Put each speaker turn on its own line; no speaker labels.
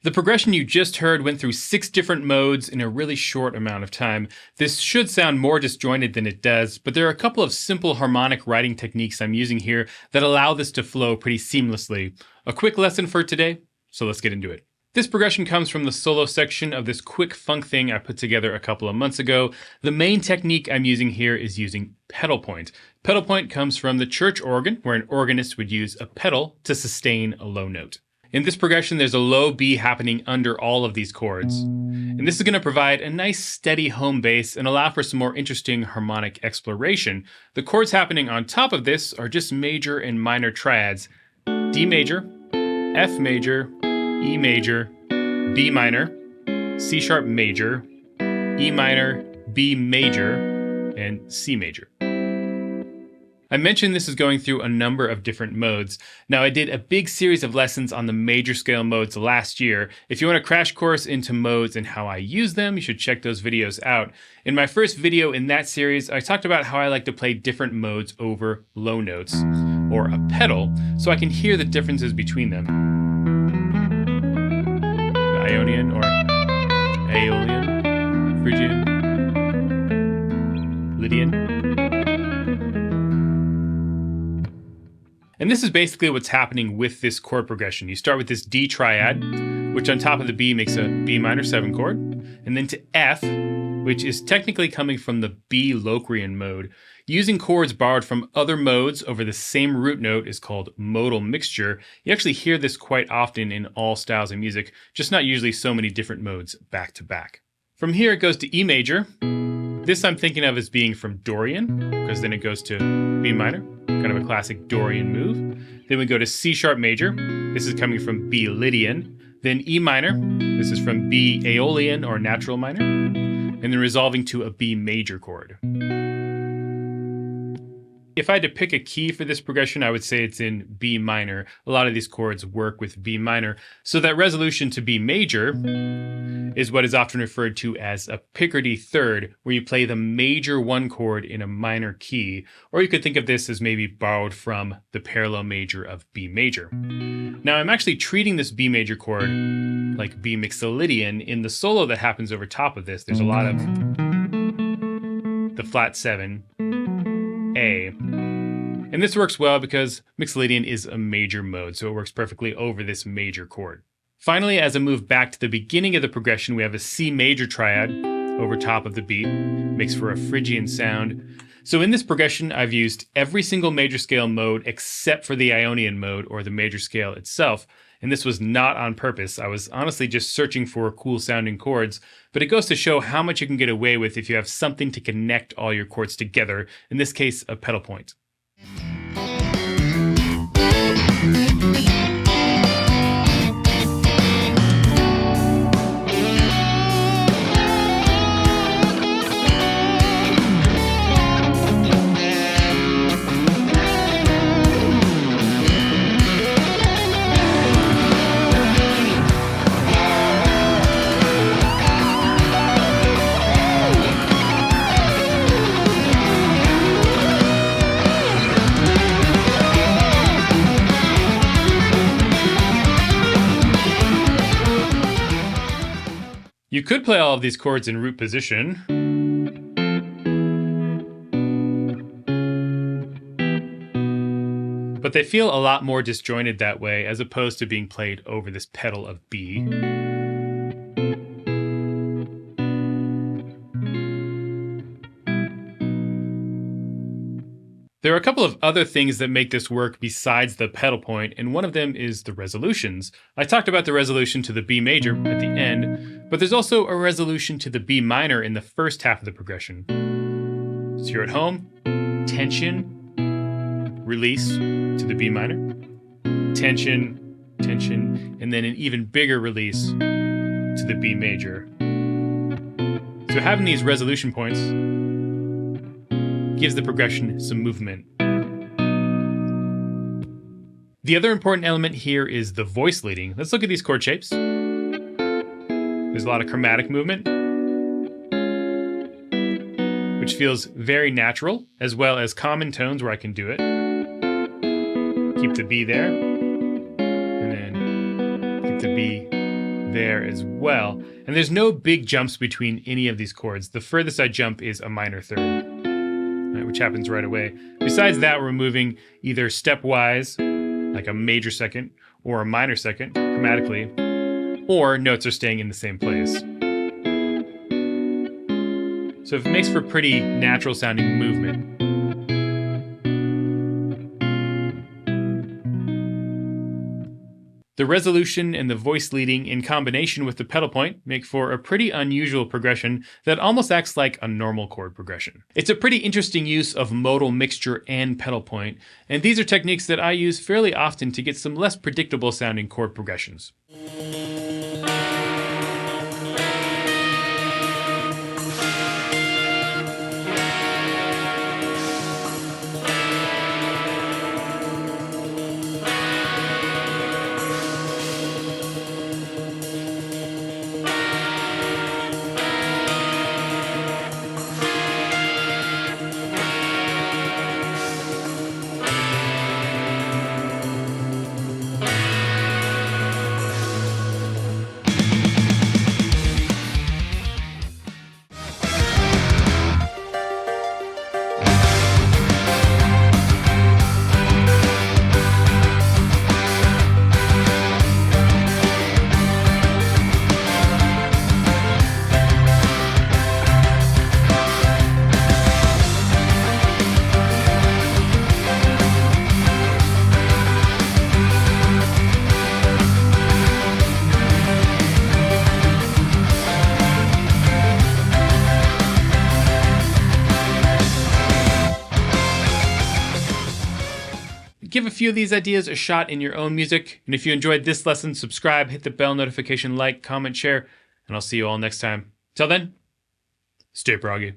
The progression you just heard went through 6 different modes in a really short amount of time. This should sound more disjointed than it does, but there are a couple of simple harmonic writing techniques I'm using here that allow this to flow pretty seamlessly. A quick lesson for today, so let's get into it. This progression comes from the solo section of this quick funk thing I put together a couple of months ago. The main technique I'm using here is using pedal point. Pedal point comes from the church organ, where an organist would use a pedal to sustain a low note. In this progression, there's a low B happening under all of these chords. And this is going to provide a nice steady home bass and allow for some more interesting harmonic exploration. The chords happening on top of this are just major and minor triads: D major, F major, E major, B minor, C sharp major, E minor, B major, and C major. I mentioned this is going through a number of different modes. Now, I did a big series of lessons on the major scale modes last year. If you want a crash course into modes and how I use them, you should check those videos out. In my first video in that series, I talked about how I like to play different modes over low notes, or a pedal, so I can hear the differences between them. The Ionian or Aeolian, Phrygian, Lydian. And this is basically what's happening with this chord progression. You start with this D triad, which on top of the B makes a B minor 7 chord, and then to F, which is technically coming from the B Locrian mode. Using chords borrowed from other modes over the same root note is called modal mixture. You actually hear this quite often in all styles of music, just not usually so many different modes back to back. From here it goes to E major. This I'm thinking of as being from Dorian, because then it goes to B minor, kind of a classic Dorian move. Then we go to C sharp major. This is coming from B Lydian. Then E minor. This is from B Aeolian or natural minor. And then resolving to a B major chord. If I had to pick a key for this progression, I would say it's in B minor. A lot of these chords work with B minor. So that resolution to B major is what is often referred to as a Picardy third, where you play the major 1 chord in a minor key. Or you could think of this as maybe borrowed from the parallel major of B major. Now I'm actually treating this B major chord like B mixolydian in the solo that happens over top of this. There's a lot of the flat 7, A. And this works well because mixolydian is a major mode, so it works perfectly over this major chord. Finally, as I move back to the beginning of the progression, we have a C major triad over top of the B, makes for a Phrygian sound. So in this progression, I've used every single major scale mode except for the Ionian mode or the major scale itself. And this was not on purpose. I was honestly just searching for cool sounding chords, but it goes to show how much you can get away with if you have something to connect all your chords together, in this case, a pedal point. You could play all of these chords in root position. But they feel a lot more disjointed that way as opposed to being played over this pedal of B. There are a couple of other things that make this work besides the pedal point, and one of them is the resolutions. I talked about the resolution to the B major at the end, but there's also a resolution to the B minor in the first half of the progression. So you're at home, tension, release to the B minor, tension, tension, and then an even bigger release to the B major. So having these resolution points gives the progression some movement. The other important element here is the voice leading. Let's look at these chord shapes. There's a lot of chromatic movement, which feels very natural, as well as common tones where I can do it. Keep the B there, and then keep the B there as well. And there's no big jumps between any of these chords. The furthest I jump is a minor third, right, which happens right away. Besides that, we're moving either stepwise, like a major second, or a minor second, chromatically, or notes are staying in the same place. So it makes for pretty natural sounding movement. The resolution and the voice leading in combination with the pedal point make for a pretty unusual progression that almost acts like a normal chord progression. It's a pretty interesting use of modal mixture and pedal point, and these are techniques that I use fairly often to get some less predictable sounding chord progressions. Give a few of these ideas a shot in your own music, and if you enjoyed this lesson, subscribe, hit the bell notification, like, comment, share, and I'll see you all next time. Till then, stay proggy.